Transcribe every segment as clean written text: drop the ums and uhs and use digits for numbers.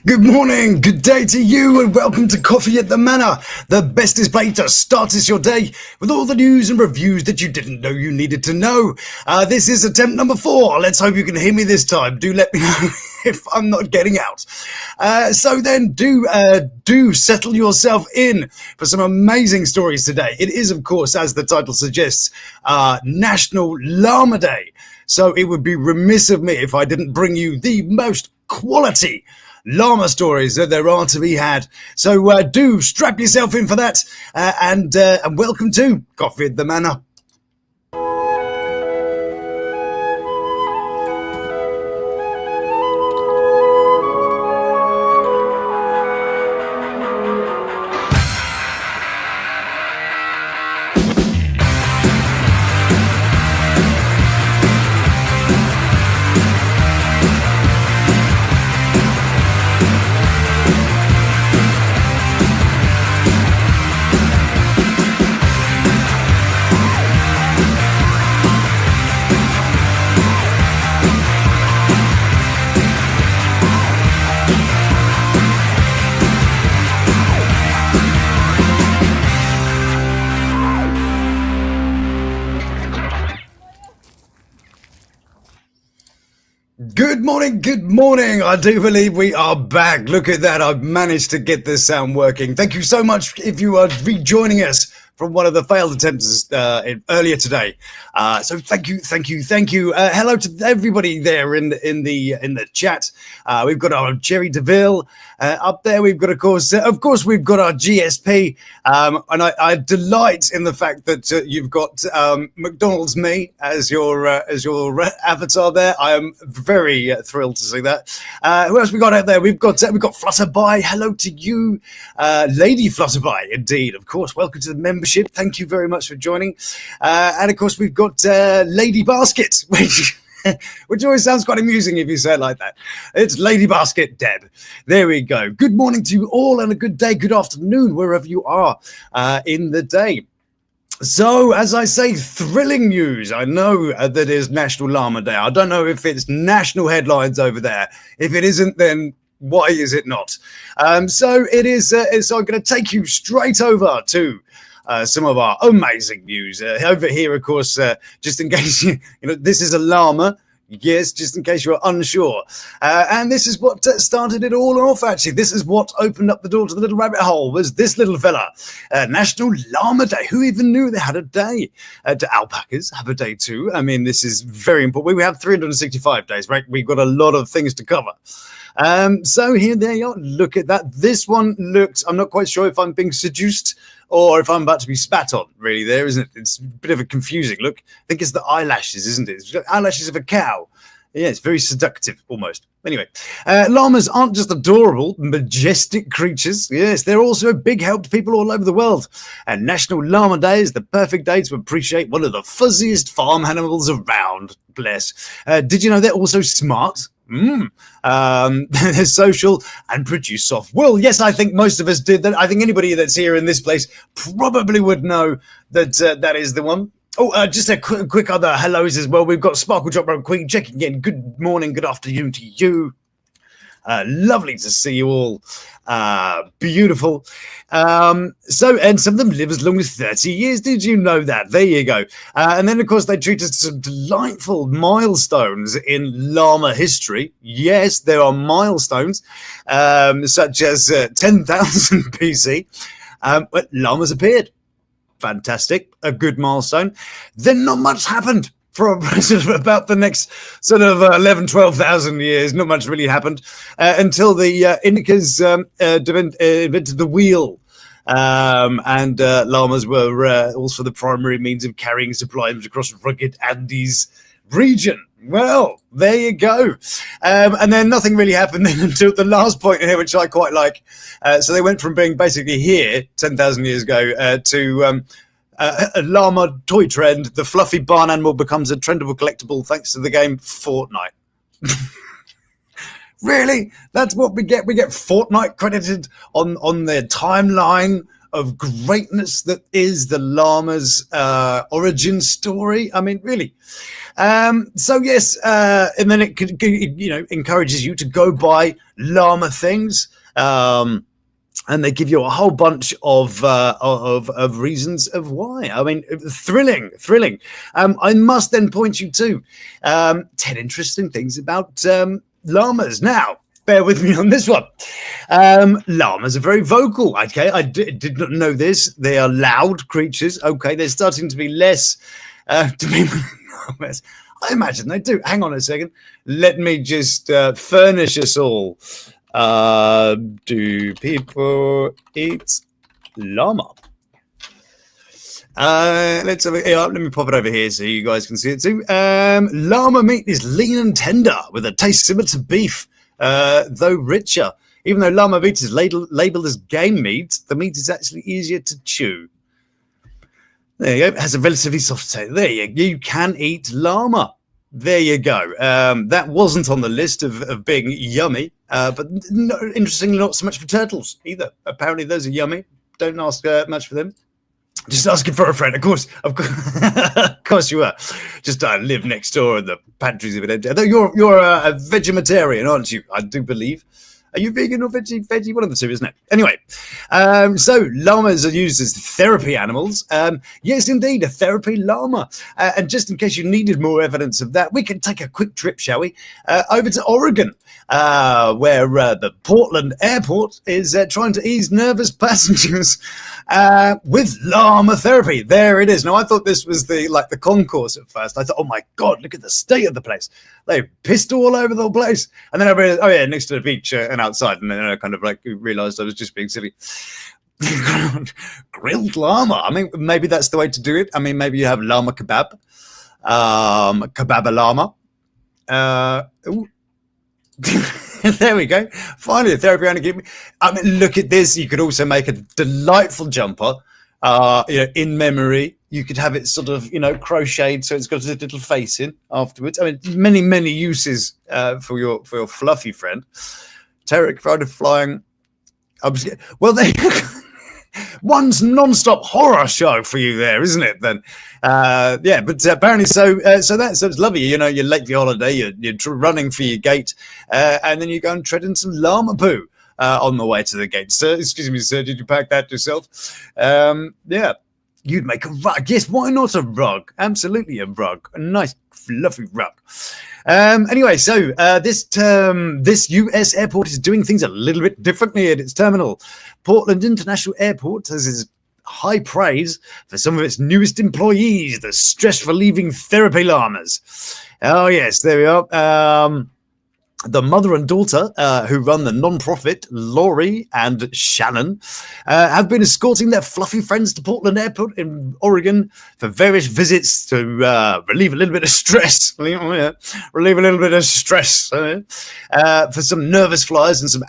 Good morning, good day to you, and welcome to Coffee at the Manor, the bestest way to start your day with all the news and reviews that you didn't know you needed to know. This is attempt number 4. Let's hope you can hear me this time. Do let me know if I'm not getting out. So then, do settle yourself in for some amazing stories today. It is, of course, as the title suggests, National Llama Day. So it would be remiss of me if I didn't bring you the most quality llama stories that there are to be had. So do strap yourself in for that, and welcome to Coffee at the Manor. Good morning. I do believe we are back. Look at that. I've managed to get this sound working. Thank you so much if you are rejoining us from one of the failed attempts earlier today. So thank you. Hello to everybody there in the chat. We've got our Jerry DeVille up there. We've got, of course, we've got our GSP, and I delight in the fact that you've got McDonald's me as your avatar there. I am very thrilled to see that. Who else we got out there? We've got Flutterby. Hello to you, Lady Flutterby. Indeed, of course. Welcome to the membership. Thank you very much for joining. And of course, we've got Lady Basket, which always sounds quite amusing if you say it like that. It's Lady Basket Deb. There we go. Good morning to you all, and a good day, good afternoon, wherever you are in the day. So, as I say, thrilling news. I know that it is National Llama Day. I don't know if it's national headlines over there. If it isn't, then why is it not? So it is. So I'm going to take you straight over to some of our amazing news over here. Of course, just in case you know, this is a llama. Yes, just in case you're unsure. And this is what started it all off, actually. This is what opened up the door to the little rabbit hole, was this little fella. National Llama Day. Who even knew they had a day? Do alpacas have a day too? I mean, this is very important. We have 365 days, right? We've got a lot of things to cover. So here they are. Look at that. This one looks, I'm not quite sure if I'm being seduced or if I'm about to be spat on, really, there, isn't it? It's a bit of a confusing look. I think it's the eyelashes, isn't it? It's the eyelashes of a cow. Yeah, it's very seductive, almost. Anyway, llamas aren't just adorable, majestic creatures. Yes, they're also a big help to people all over the world. And National Llama Day is the perfect day to appreciate one of the fuzziest farm animals around. Bless. Did you know they're also smart? They're social and produce soft wool. Yes, I think most of us did that. I think anybody that's here in this place probably would know that that is the one. Oh, just a quick other hellos as well. We've got Sparkle Drop Road Queen checking in. Good morning, good afternoon to you. Lovely to see you all. Beautiful. And some of them live as long as 30 years. Did you know that? There you go. And then, of course, they treat us to some delightful milestones in llama history. Yes, there are milestones, such as 10,000 BC, but llamas appeared. Fantastic. A good milestone. Then not much happened. For about the next sort of 11, 12,000 years, not much really happened until the Incas invented the wheel. And llamas were also the primary means of carrying supplies across rugged Andes region. Well, there you go. And then nothing really happened then until the last point here, which I quite like. So they went from being basically here 10,000 years ago to a llama toy trend. The fluffy barn animal becomes a trendable collectible thanks to the game Fortnite. Really? That's what we get? We get Fortnite credited on their timeline of greatness that is the llama's origin story. I mean, really. So yes, and then it encourages you to go buy llama things. And they give you a whole bunch of reasons of why. I mean, thrilling. I must then point you to 10 interesting things about llamas. Now, bear with me on this one. Llamas are very vocal. Okay, I did not know this. They are loud creatures. Okay, they're starting to be less llamas. I imagine they do. Hang on a second. Let me just furnish us all. Do people eat llama? Let's have let me pop it over here so you guys can see it too. Llama meat is lean and tender with a taste similar to beef, though richer. Even though llama meat is labeled as game meat, the meat is actually easier to chew. There you go. It has a relatively soft taste. There you go. You can eat llama. There you go. That wasn't on the list of being yummy, but interestingly, not so much for turtles either. Apparently, those are yummy. Don't ask much for them. Just asking for a friend. Of course, of course you are. Just live next door in the pantries of it. You're a vegetarian, aren't you? I do believe. Are you vegan or veggie? One of the two, isn't it? Anyway, so llamas are used as therapy animals. Yes, indeed, a therapy llama. And just in case you needed more evidence of that, we can take a quick trip, shall we, over to Oregon, where the Portland airport is trying to ease nervous passengers with llama therapy. There it is. Now, I thought this was the concourse at first. I thought, oh my God, look at the state of the place. They pissed all over the place. And then I realized, oh yeah, next to the beach and outside. And then I kind of realized I was just being silly. Grilled llama. I mean, maybe that's the way to do it. I mean, maybe you have llama kebab, kebab llama. There we go. Finally, a therapy only. I mean, look at this. You could also make a delightful jumper. In memory, you could have it sort of, crocheted so it's got a little face in afterwards. I mean, many uses for your fluffy friend. Terrified of flying. Well, one's non-stop horror show for you there, isn't it? Then, but apparently, so it's lovely. You're late for your holiday. You're running for your gate, and then you go and tread in some llama poo on the way to the gate. Sir, excuse me, sir, did you pack that yourself? Yeah. You'd make a rug. Yes, why not a rug? Absolutely a rug. A nice, fluffy rug. Anyway, so this U.S. airport is doing things a little bit differently at its terminal. Portland International Airport has its high praise for some of its newest employees, the stress-relieving therapy llamas. Oh, yes, there we are. The mother and daughter, who run the non-profit, Lori and Shannon, have been escorting their fluffy friends to Portland Airport in Oregon for various visits to relieve a little bit of stress. For some nervous flyers and some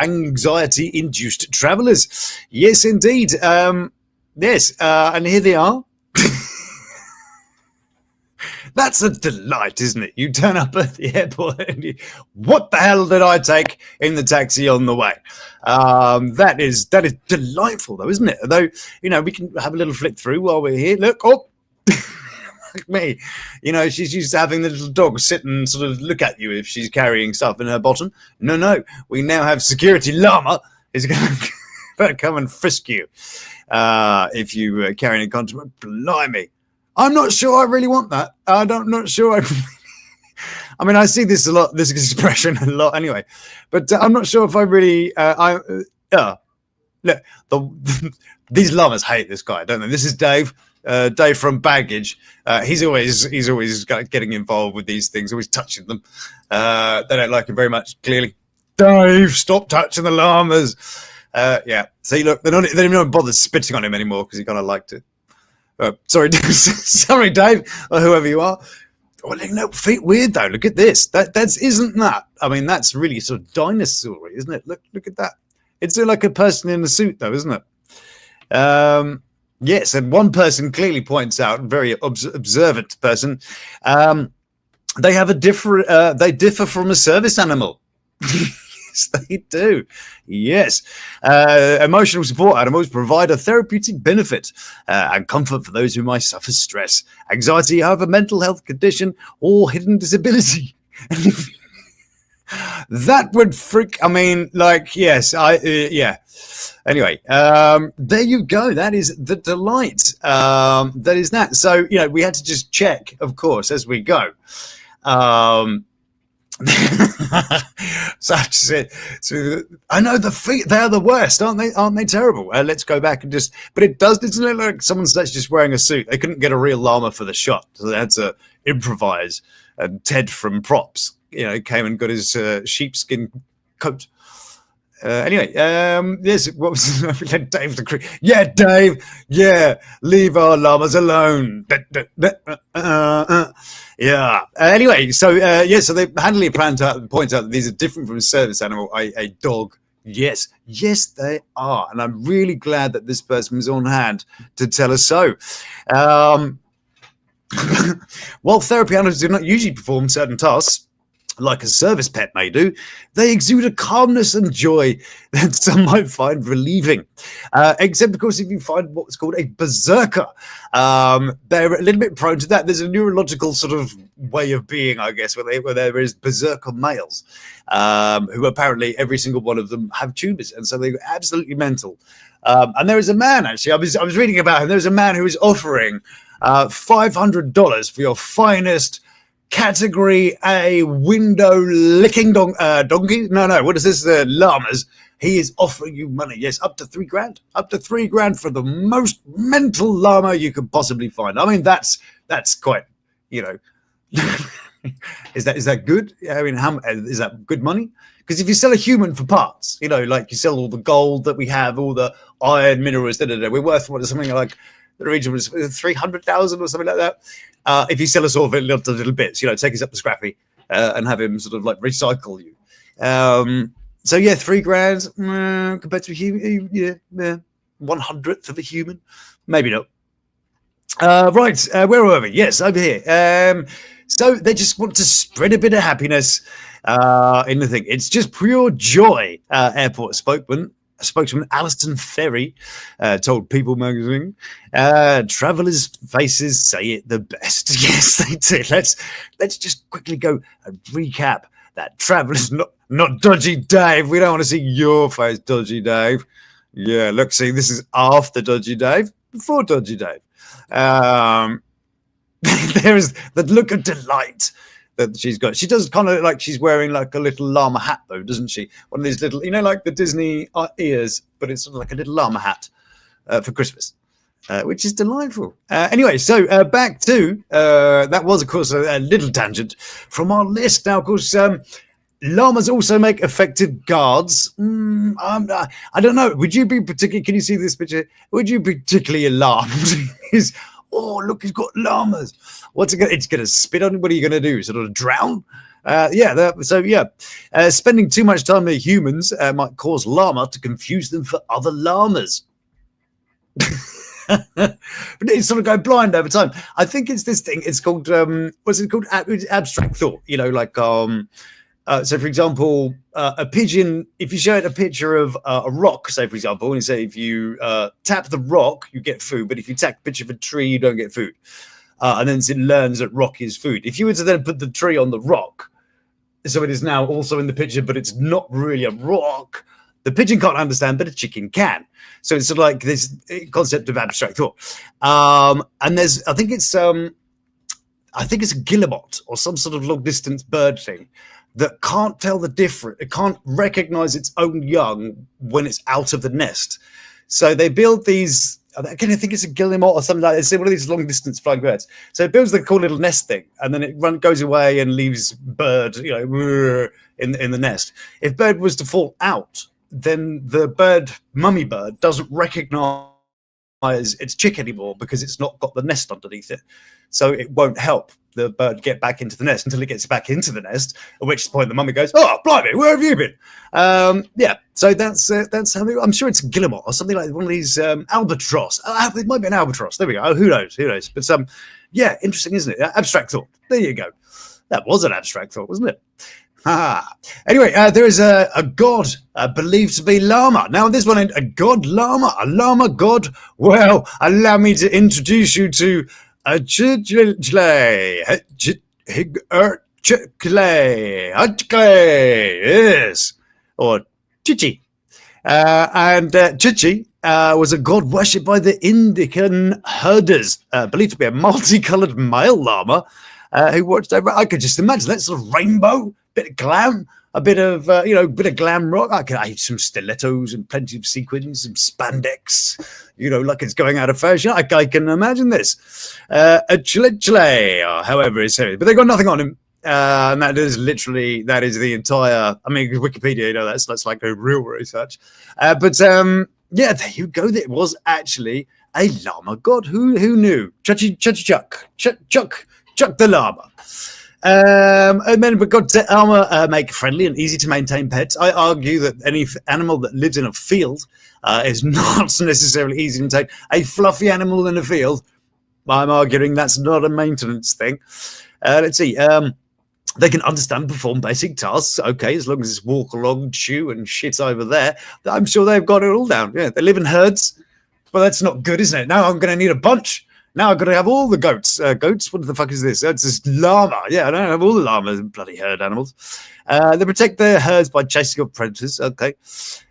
anxiety-induced travelers. Yes, indeed. Yes, and here they are. That's a delight, isn't it? You turn up at the airport and what the hell did I take in the taxi on the way? That is delightful, though, isn't it? Although, we can have a little flick through while we're here. Look, like me. She's used to having the little dog sit and sort of look at you if she's carrying stuff in her bottom. No. We now have security llama is going to come and frisk you if you carry any contraband. Blimey. I'm not sure I really want that. Not sure. I mean, I see this a lot, this expression a lot anyway, but I'm not sure if I really. Look, these llamas hate this guy, don't they? This is Dave. Dave from Baggage. He's always getting involved with these things, always touching them. They don't like him very much. Clearly, Dave, stop touching the llamas. Yeah. See, look, they don't even bother spitting on him anymore because he kind of liked it. Sorry, sorry, Dave, or whoever you are. Well, feet weird though. Look at this. Isn't that? I mean, that's really sort of dinosaur-y, isn't it? Look at that. It's like a person in a suit, though, isn't it? Yes, and one person clearly points out, very observant person. They have they differ from a service animal. Yes, they do. Yes. Emotional support animals provide a therapeutic benefit and comfort for those who might suffer stress, anxiety, have a mental health condition, or hidden disability. That would freak. I mean, like, yes, yeah. Anyway, there you go. That is the delight. That is that. So, we had to just check, of course, as we go. So I know they're the worst, aren't they? Aren't they terrible? Let's go back and but it doesn't look like someone's just wearing a suit. They couldn't get a real llama for the shot, so they had to improvise. And Ted from Props, came and got his sheepskin coat. Anyway, yes, what was Dave the Creep? Yeah, Dave. Yeah, leave our llamas alone. Yeah. Anyway, so so they handily point out that these are different from a service animal, a dog. Yes, they are, and I'm really glad that this person was on hand to tell us so. While therapy animals do not usually perform certain tasks, like a service pet may do, they exude a calmness and joy that some might find relieving. Except, of course, if you find what's called a berserker. They're a little bit prone to that. There's a neurological sort of way of being, I guess, where there is berserker males, who apparently every single one of them have tumors, and so they're absolutely mental. And there is a man, actually, I was reading about him, there was a man who is offering $500 for your finest Category A window licking donkey. No, what is this? Llamas. He is offering you money. Yes, up to $3,000. Up to $3,000 for the most mental llama you could possibly find. I mean, that's quite, is that good? I mean, is that good money? Because if you sell a human for parts, like you sell all the gold that we have, all the iron minerals, we're worth something like the region was 300,000 or something like that. If you sell us all of it little bits, take us up to Scrappy and have him sort of like recycle you. So yeah, $3,000 compared to a human, yeah, 1/100th of a human, maybe not. Right, where were we? Yes, over here. So they just want to spread a bit of happiness in the thing. It's just pure joy. Airport spokesman Alison Ferry told People magazine, travelers' faces say it the best. Yes, they do. Let's just quickly go and recap that. Travelers, not Dodgy Dave. We don't want to see your face, Dodgy Dave. Yeah, look, see, this is after Dodgy Dave, before Dodgy Dave. There is the look of delight that she's got. She does kind of like she's wearing like a little llama hat, though, doesn't she? One of these little, like the Disney ears, but it's sort of like a little llama hat for Christmas, which is delightful. Anyway, so back to that was, of course, a little tangent from our list. Now, of course, llamas also make effective guards. I don't know. Would you be particularly? Can you see this picture? Would you be particularly alarmed? Oh, look, he's got llamas. What's it going to? It's going to spit on him. What are you going to do? Sort of drown? Spending too much time with humans might cause llama to confuse them for other llamas. But it's sort of go blind over time. I think it's this thing. It's called what's it called? Abstract thought. So, for example, a pigeon, if you show it a picture of a rock, say, for example, and you say if you tap the rock, you get food, but if you tap a picture of a tree, you don't get food. And then it learns that rock is food. If you were to then put the tree on the rock, so it is now also in the picture, but it's not really a rock, the pigeon can't understand, but a chicken can. So it's sort of like this concept of abstract thought. And there's, I think it's a guillemot or some sort of long distance bird thing that can't tell the difference. It can't recognize its own young when it's out of the nest. So they build these, again, I think it's a guillemot or something like that. It's one of these long distance flying birds. So it builds the cool little nest thing, and then it goes away and leaves bird, in the nest. If bird was to fall out, then the mummy bird doesn't recognize its chick anymore because it's not got the nest underneath it. So it won't help the bird get back into the nest until it gets back into the nest, at which point the mummy goes, "Oh, blimey, where have you been?" So that's how I'm sure it's a guillemot or something like one of these albatross. It might be an albatross. There we go. Who knows? But interesting, isn't it? Abstract thought. There you go. That was an abstract thought, wasn't it? Anyway, there is a god believed to be Llama. Now, this one, a god Llama, a Llama god. Well, allow me to introduce you to a yes, or Chichi. And Chichi was a god worshipped by the Indican herders, believed to be a multicolored male llama who watched over. I could just imagine that sort of rainbow, bit of glam, a bit of bit of glam rock. I could have some stilettos and plenty of sequins and spandex, like it's going out of fashion. I can imagine this. A chile, or however it's said, but they got nothing on him. And that is the entire. I mean, Wikipedia, that's like a real research. But yeah, there you go. It was actually a llama god. Who knew? Chuck the llama. And then we've got llama make friendly and easy to maintain pets. I argue that any animal that lives in a field is not necessarily easy to maintain. A fluffy animal in a field, I'm arguing that's not a maintenance thing. Let's see. They can understand and perform basic tasks. Okay, as long as it's walk along, chew, and shit over there, I'm sure they've got it all down. Yeah, they live in herds. Well, that's not good, isn't it? Now I'm going to need a bunch. Now I've got to have all the goats. Goats? What the fuck is this? It's this llama. Yeah, I don't have all the llamas and bloody herd animals. They protect their herds by chasing off predators. Okay.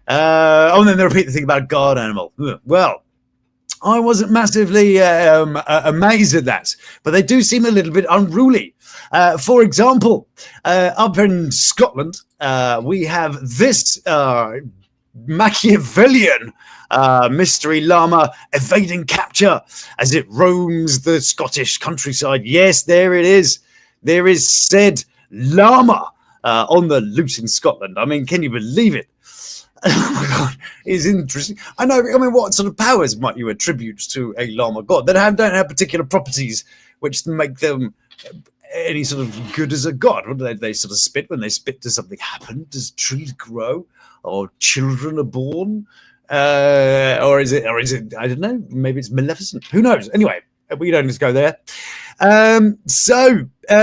And then they repeat the thing about guard animal. Well, I wasn't massively amazed at that, but they do seem a little bit unruly. For example, up in Scotland, we have this Machiavellian mystery llama evading capture as it roams the Scottish countryside. Yes, there it is. There is said llama on the loose in Scotland. I mean, can you believe it? Oh my god, it's interesting. I mean, what sort of powers might you attribute to a llama god that don't have particular properties which make them any sort of good as a god? What do they sort of spit? When they spit, does something happen? Does trees grow, or children are born, or is it I don't know, maybe it's maleficent, who knows? Anyway, we don't just go there.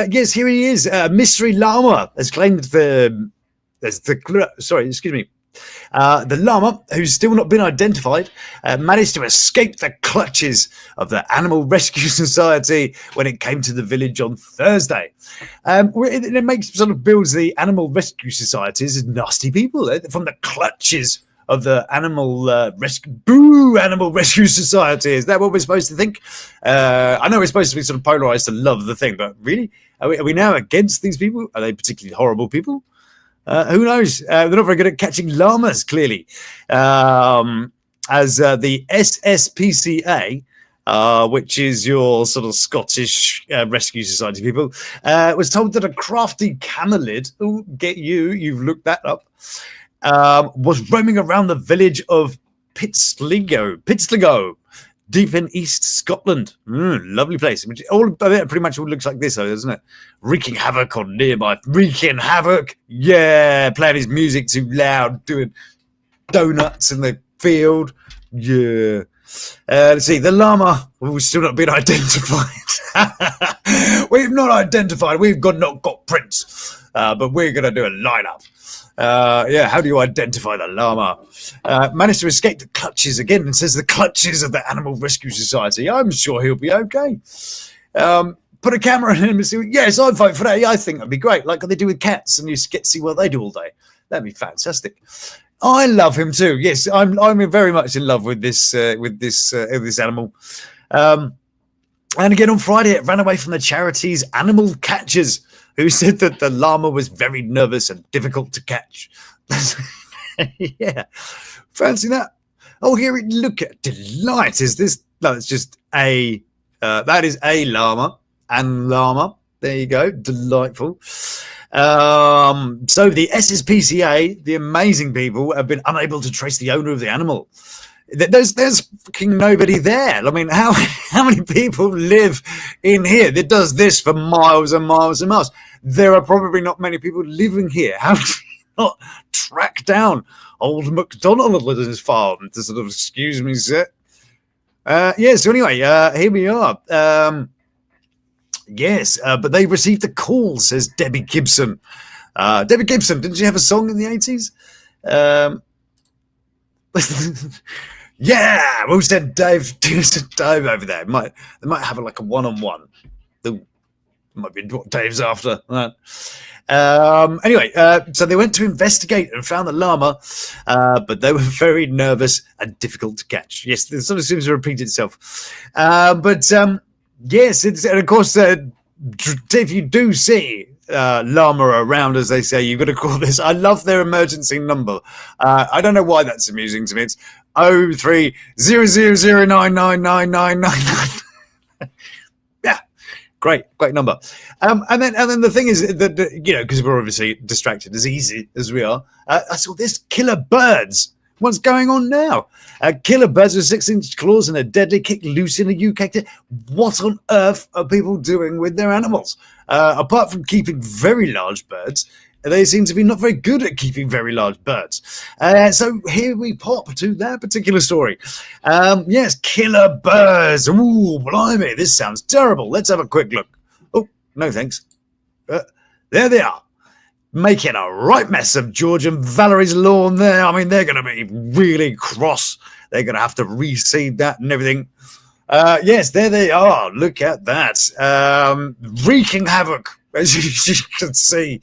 Yes, here he is. Mystery llama has claimed the llama, who's still not been identified, managed to escape the clutches of the Animal Rescue Society when it came to the village on Thursday. It builds the Animal Rescue Societies as nasty people from the clutches of the Animal Rescue Society. Is that what we're supposed to think? I know we're supposed to be sort of polarized to love the thing, but really, are we now against these people? Are they particularly horrible people? Who knows? They're not very good at catching llamas, clearly. As the SSPCA, which is your sort of Scottish Rescue Society people, was told that a crafty camelid, you've looked that up, was roaming around the village of Pitsligo, deep in East Scotland. Lovely place. Pretty much all looks like this, though, doesn't it? Wreaking havoc on nearby. Wreaking havoc. Yeah. Playing his music too loud. Doing donuts in the field. Yeah. Let's see. The llama. We've still not been identified. We've not identified. We've not got prints. But we're going to do a lineup. How do you identify the llama? Managed to escape the clutches again, and says the clutches of the Animal Rescue Society. I'm sure he'll be okay. Put a camera in him and see. Yes, I'd vote for that. Yeah, I think that'd be great, like they do with cats, and you get to see what they do all day. That'd be fantastic. I love him too. Yes, I'm very much in love with this animal. And again on Friday, it ran away from the charity's animal catchers, who said that the llama was very nervous and difficult to catch. Yeah, fancy that. Oh, here, look at delight. Is this? No, it's just that is a llama and llama. There you go. Delightful. So the SSPCA, the amazing people, have been unable to trace the owner of the animal. There's fucking nobody there. I mean, how many people live in here that does this for miles and miles and miles? There are probably not many people living here. How do you not track down old MacDonald at his farm to sort of, excuse me, sir? So anyway, here we are. But they received a call, says Debbie Gibson. Debbie Gibson, didn't she have a song in the 80s? Yeah, we'll send Dave over there. They might have like a one-on-one. Might be what Dave's after. Anyway, so they went to investigate and found the llama, but they were very nervous and difficult to catch. Yes, this sort of seems to repeat itself. Yes, and of course, if you do see llama around, as they say, you've got to call this. I love their emergency number. I don't know why that's amusing to me. It's 0300099999. Yeah, great number. And then the thing is that because we're obviously distracted as easy as we are. I saw this killer birds. What's going on now? Killer birds with 6-inch claws and a deadly kick loose in the UK. What on earth are people doing with their animals? Apart from keeping very large birds, they seem to be not very good at keeping very large birds. So here we pop to that particular story. Yes, killer birds. Ooh, blimey, this sounds terrible. Let's have a quick look. Oh, no thanks. There they are. Making a right mess of George and Valerie's lawn there. I mean, they're going to be really cross. They're going to have to reseed that and everything. Yes, there they are. Look at that. Wreaking havoc, as you can see.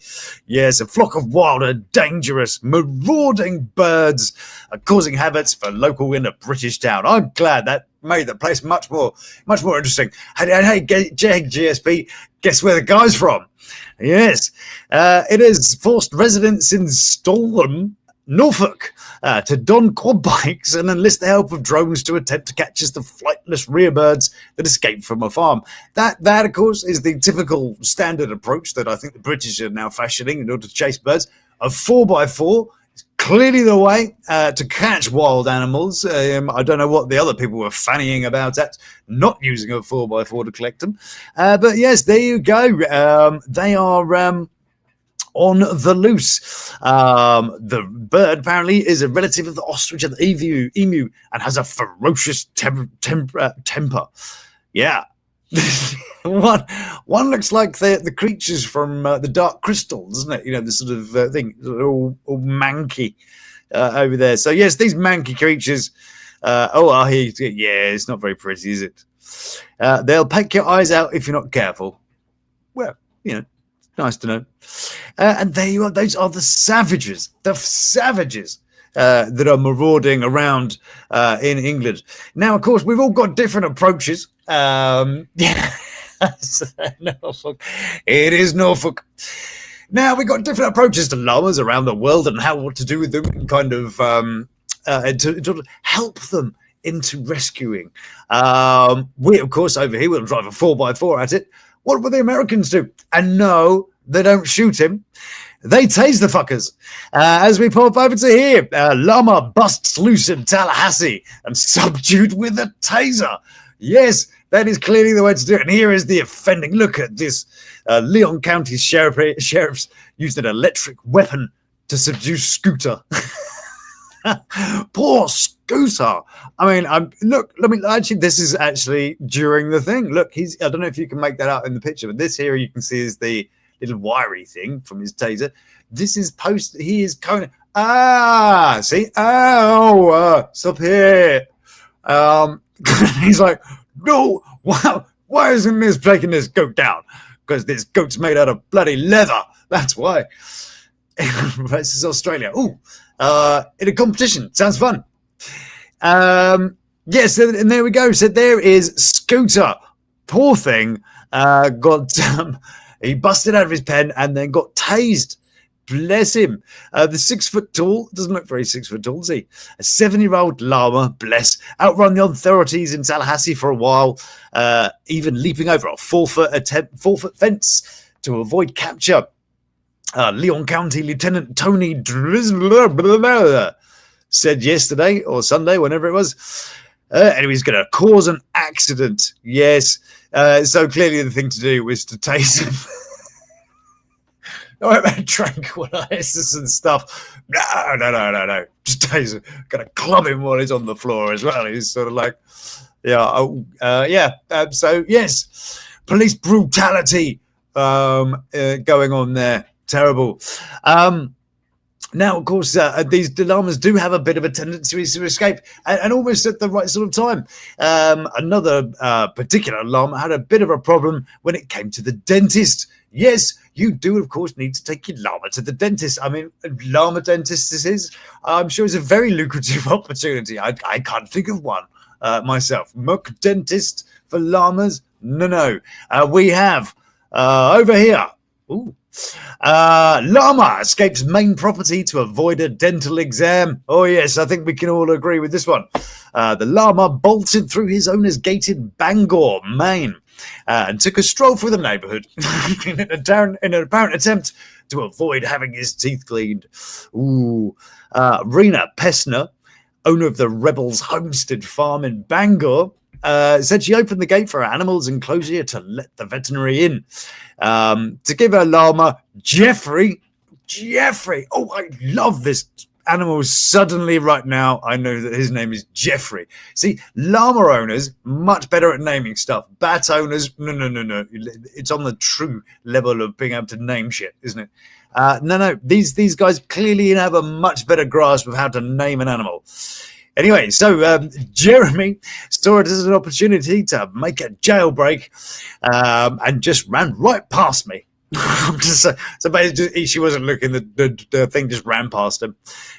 Yes, a flock of wild and dangerous, marauding birds are causing havoc for local in a British town. I'm glad that made the place much more interesting. Hey, GSP, guess where the guy's from? Yes, it has forced residents in Stalham, Norfolk, to don quad bikes and enlist the help of drones to attempt to catch the flightless rear birds that escaped from a farm. That, of course, is the typical standard approach that I think the British are now fashioning in order to chase birds. A 4x4 is clearly the way to catch wild animals. I don't know what the other people were fannying about at, not using a 4x4 to collect them. But yes, there you go. They are on the loose. The bird apparently is a relative of the ostrich and the emu and has a ferocious temper. Yeah. one looks like the creatures from the Dark Crystal, doesn't it? The sort of thing, all manky over there. So yes, these manky creatures. It's not very pretty, is it? They'll peck your eyes out if you're not careful. Well, nice to know. And there you are. Those are the savages. That are marauding around in England. Now, of course, we've all got different approaches. Norfolk. It is Norfolk. Now, we've got different approaches to llamas around the world and what to do with them and kind of to help them into rescuing. We, of course, over here will drive a 4x4 at it. What will the Americans do? And no, they don't shoot him. They tase the fuckers. As we pop over to here, llama busts loose in Tallahassee and subdued with a taser. Yes, that is clearly the way to do it. And here is the offending. Look at this. Leon County sheriffs used an electric weapon to subdue Scooter. Poor Scooter. I mean, actually, this is actually during the thing. Look, I don't know if you can make that out in the picture, but this here you can see is the little wiry thing from his taser. This is he is kind of, see? Stop here. He's like, no, wow, why isn't this taking this goat down? Because this goat's made out of bloody leather. That's why. This is Australia. Ooh, in a competition. Sounds fun. Yes, and there we go. So there is Scooter. Poor thing. He busted out of his pen and then got tased. Bless him. The 6 foot tall, doesn't look very 6 foot tall, does he? A 7-year-old llama, bless, outrun the authorities in Tallahassee for a while, even leaping over a 4-foot fence to avoid capture. Leon County Lieutenant Tony Drizzler said yesterday or Sunday, whenever it was, and he was going to cause an accident. Yes. So clearly the thing to do was to tase him. Tranquilizers and stuff. No. Just tase him. Going to club him while he's on the floor as well. He's sort of like, so yes, police brutality going on there. Terrible. Now, of course, these llamas do have a bit of a tendency to escape, and almost at the right sort of time. Another particular llama had a bit of a problem when it came to the dentist. Yes, you do, of course, need to take your llama to the dentist. I mean, llama dentist this is. I'm sure it's a very lucrative opportunity. I can't think of one myself. Muck dentist for llamas? No. We have over here. Ooh. Llama escapes main property to avoid a dental exam. Oh yes, I think we can all agree with this one. The llama bolted through his owner's gate in Bangor, Maine, and took a stroll through the neighbourhood in an apparent attempt to avoid having his teeth cleaned. Ooh. Rena Pessner, owner of the Rebels Homestead Farm in Bangor, said she opened the gate for her animal's enclosure to let the veterinary in. To give her llama, Jeffrey. Oh, I love this animal suddenly right now. I know that his name is Jeffrey. See, llama owners, much better at naming stuff. Bat owners, no. It's on the true level of being able to name shit, isn't it? No. These guys clearly have a much better grasp of how to name an animal. Anyway, so Jeremy saw it as an opportunity to make a jailbreak and just ran right past me. So basically, she wasn't looking, the thing just ran past him.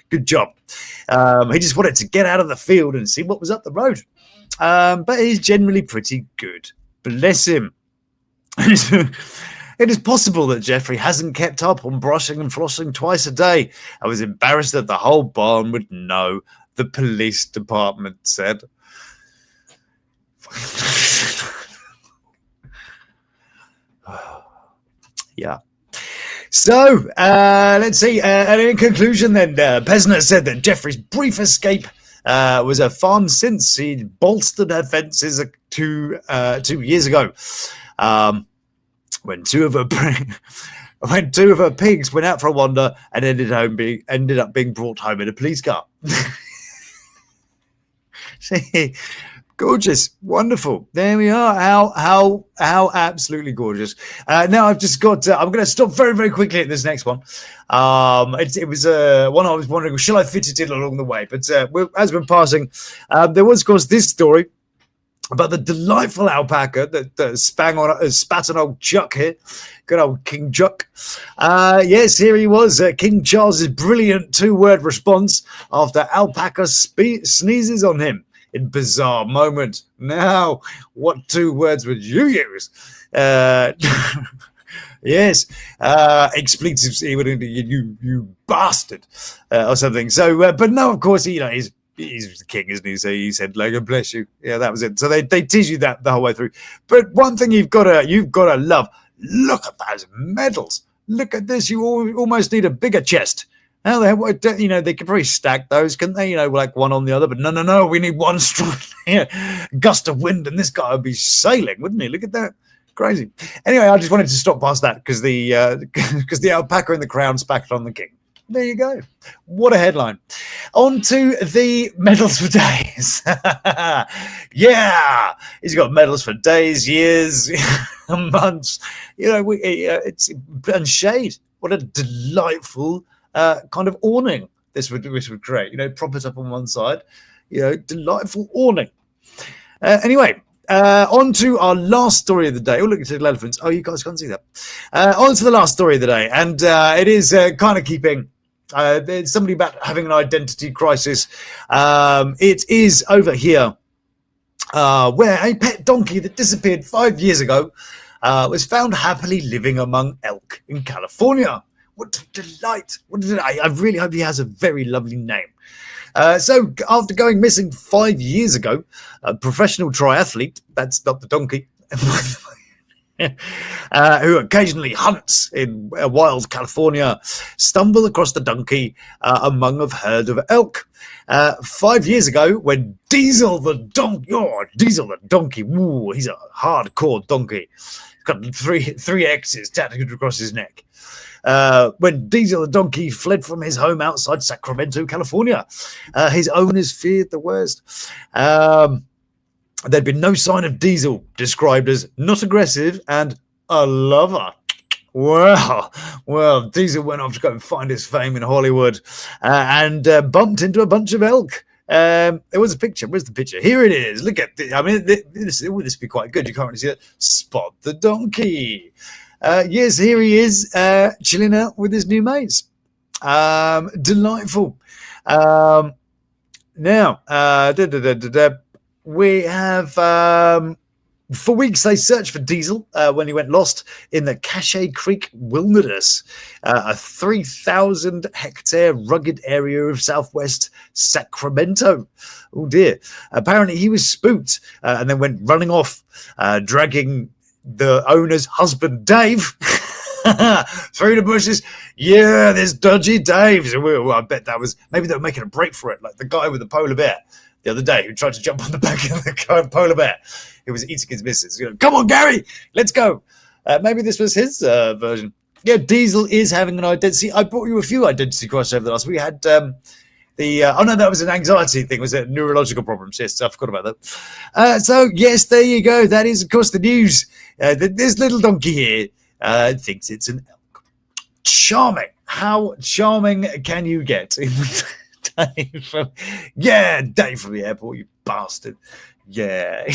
Good job. He just wanted to get out of the field and see what was up the road. But he's generally pretty good. Bless him. It is possible that Jeffrey hasn't kept up on brushing and flossing twice a day. I was embarrassed that the whole barn would know, the police department said. Yeah. So, let's see. And in conclusion, then, Pesner said that Jeffrey's brief escape was a fun since he bolstered her fences 2 years ago. When two of her pigs went out for a wander and ended up being brought home in a police car. See, gorgeous, wonderful. There we are. How absolutely gorgeous. Now I've just got. I'm going to stop very, very quickly at this next one. It was one I was wondering, shall I fit it in along the way? But as we're passing, there was, of course, this story about the delightful alpaca that spat on old Chuck here. Good old King Chuck. Yes, here he was. King Charles's brilliant 2-word response after alpaca sneezes on him in bizarre moment. Now, what 2 words would you use? Yes, expletives, you bastard, or something. So, but no, of course, he's the king, isn't he? So he said, "Logan, bless you." Yeah, that was it. So they tease you that the whole way through. But one thing you've got to love. Look at those medals. Look at this. You almost need a bigger chest. Now they could probably stack those, couldn't they? Like one on the other. But no. We need one strong gust of wind, and this guy would be sailing, wouldn't he? Look at that. Crazy. Anyway, I just wanted to stop past that because the alpaca and the crown spat on the king. There you go. What a headline. On to the medals for days. Yeah, he's got medals for days, years, months. It's and shade. What a delightful kind of awning this would create. Prop it up on one side. Delightful awning. Anyway. On to our last story of the day. Oh, look at the elephants. Oh, you guys can't see that. On to the last story of the day. And it is kind of keeping... there's somebody about having an identity crisis. It is over here where a pet donkey that disappeared 5 years ago was found happily living among elk in California. What a delight. I really hope he has a very lovely name. So after going missing 5 years ago, a professional triathlete, that's not the donkey, who occasionally hunts in wild California, stumbled across the donkey among a herd of elk. 5 years ago, when Diesel the donkey, ooh, he's a hardcore donkey. He's got three X's tattooed across his neck. When Diesel the donkey fled from his home outside Sacramento, California, his owners feared the worst. There'd been no sign of Diesel, described as not aggressive and a lover. Well, Diesel went off to go and find his fame in Hollywood and bumped into a bunch of elk. There was a picture. Where's the picture? Here it is. Look at this. I mean, this would be quite good. You can't really see it. Spot the donkey. Yes, here he is, chilling out with his new mates. Delightful. Now, we have for weeks they searched for Diesel when he went lost in the Cache Creek wilderness, a 3,000 hectare rugged area of southwest Sacramento. Oh dear. Apparently he was spooked and then went running off, dragging the owner's husband, Dave, through the bushes. Yeah, there's dodgy Dave. Well, I bet that was, maybe they were making a break for it, like the guy with the polar bear the other day who tried to jump on the back of the polar bear who was eating his missus. You know, come on, Gary, let's go. Maybe this was his version. Yeah, Diesel is having an identity. I brought you a few identity crosses over the last week. We had oh no, that was an anxiety thing. Was it neurological problems? Yes, I forgot about that. So yes, there you go. That is, of course, the news. This little donkey here thinks it's an elk. Charming. How charming can you get? Dave from the airport, you bastard. Yeah.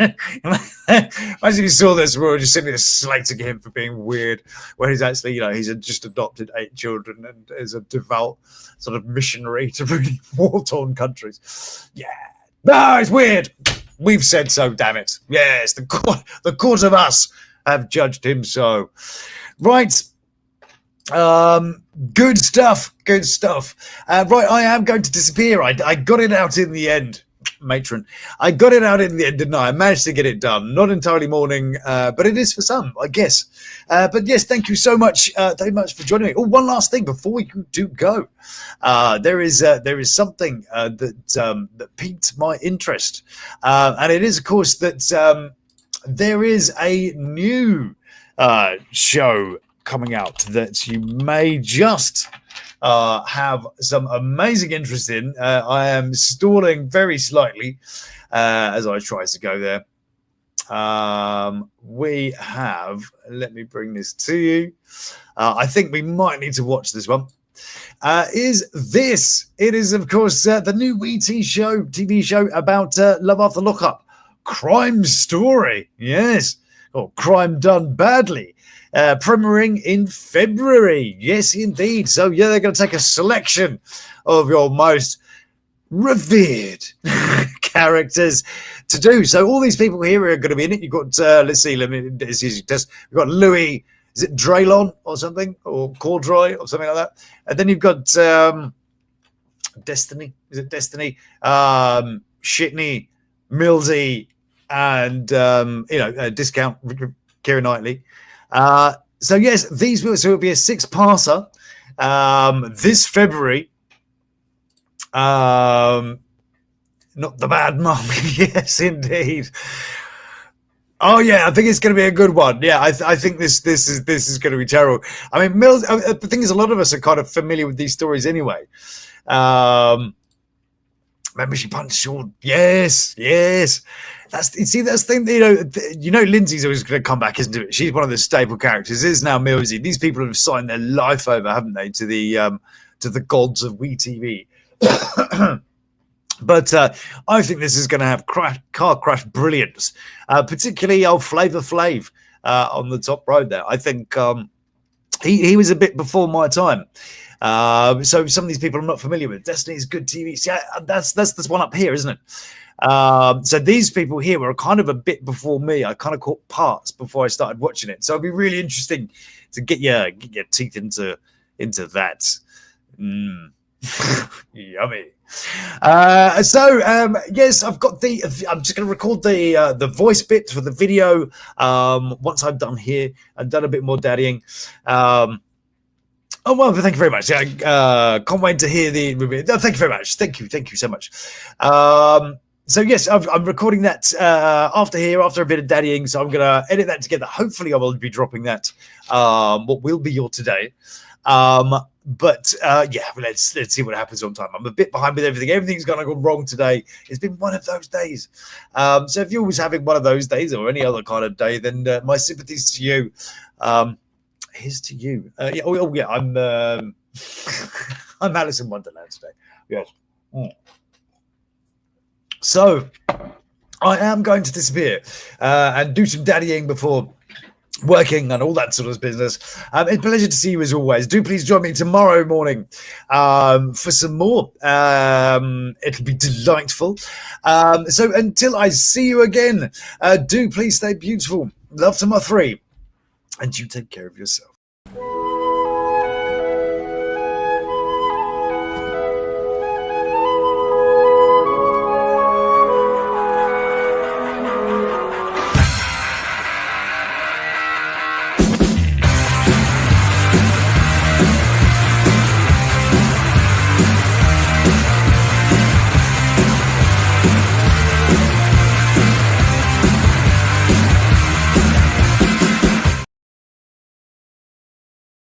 Imagine you saw this, we were just sitting there slating him for being weird, when he's actually, he's just adopted 8 children and is a devout sort of missionary to really war-torn countries. Yeah. No, it's weird. We've said so, damn it. Yes, the court of us have judged him so. Right. Good stuff. Right, I am going to disappear. I got it out in the end, matron. I got it out in the end, didn't I? I managed to get it done. Not entirely morning, but it is for some, I guess. But yes, thank you so much, very much for joining me. Oh, one last thing before we do go. There is something that piqued my interest, and it is, of course, that there is a new show coming out that you may just have some amazing interest in. I am stalling very slightly as I try to go there. We have, let me bring this to you. I think we might need to watch this one. It is, of course, the new TV show about Love After Lockup. Crime story, yes. Or crime done badly. Premiering in February. Yes, indeed. So, yeah, they're going to take a selection of your most revered characters to do. So, all these people here are going to be in it. You've got, we've got Louis, is it Draylon or something? Or Cordroy or something like that? And then you've got Destiny. Is it Destiny? Shitney, Millsy, and, Discount, Keira Knightley. So yes, these will, so it'll be a 6-parter this February. Not the Bad Mum. Yes, indeed. Oh yeah, I think it's going to be a good one. Yeah, I think this is going to be terrible. I mean, Mills. The thing is, a lot of us are kind of familiar with these stories anyway. Remember, she punched Sean. Yes. That's the thing. Lindsay's always going to come back, isn't it? She's one of the staple characters. It is now Millsy. These people have signed their life over, haven't they, to the gods of WeTV. But I think this is going to have car crash brilliance, particularly old Flavor Flav on the top road there. I think he was a bit before my time. So some of these people I'm not familiar with. Destiny is good TV. See, that's this one up here, isn't it? So these people here were kind of a bit before me. I kind of caught parts before I started watching it. So it'd be really interesting to get your teeth into that. Yummy. Yes, I've got I'm just going to record the voice bit for the video. Once I'm done here, I've done a bit more daddying. Oh, well, thank you very much. Can't wait to hear the review. No, thank you very much. Thank you so much. So yes, I'm recording that after a bit of daddying. So I'm going to edit that together. Hopefully I will be dropping that what will be your today. But let's see what happens on time. I'm a bit behind with everything. Everything's going to go wrong today. It's been one of those days. So if you're always having one of those days or any other kind of day, then my sympathies to you. Here's to you. Yeah. I'm I'm Alice in Wonderland today. Yes. So I am going to disappear and do some daddying before working and all that sort of business. It's a pleasure to see you as always. Do please join me tomorrow morning for some more. It'll be delightful. So until I see you again, do please stay beautiful. Love to my three. And you take care of yourself.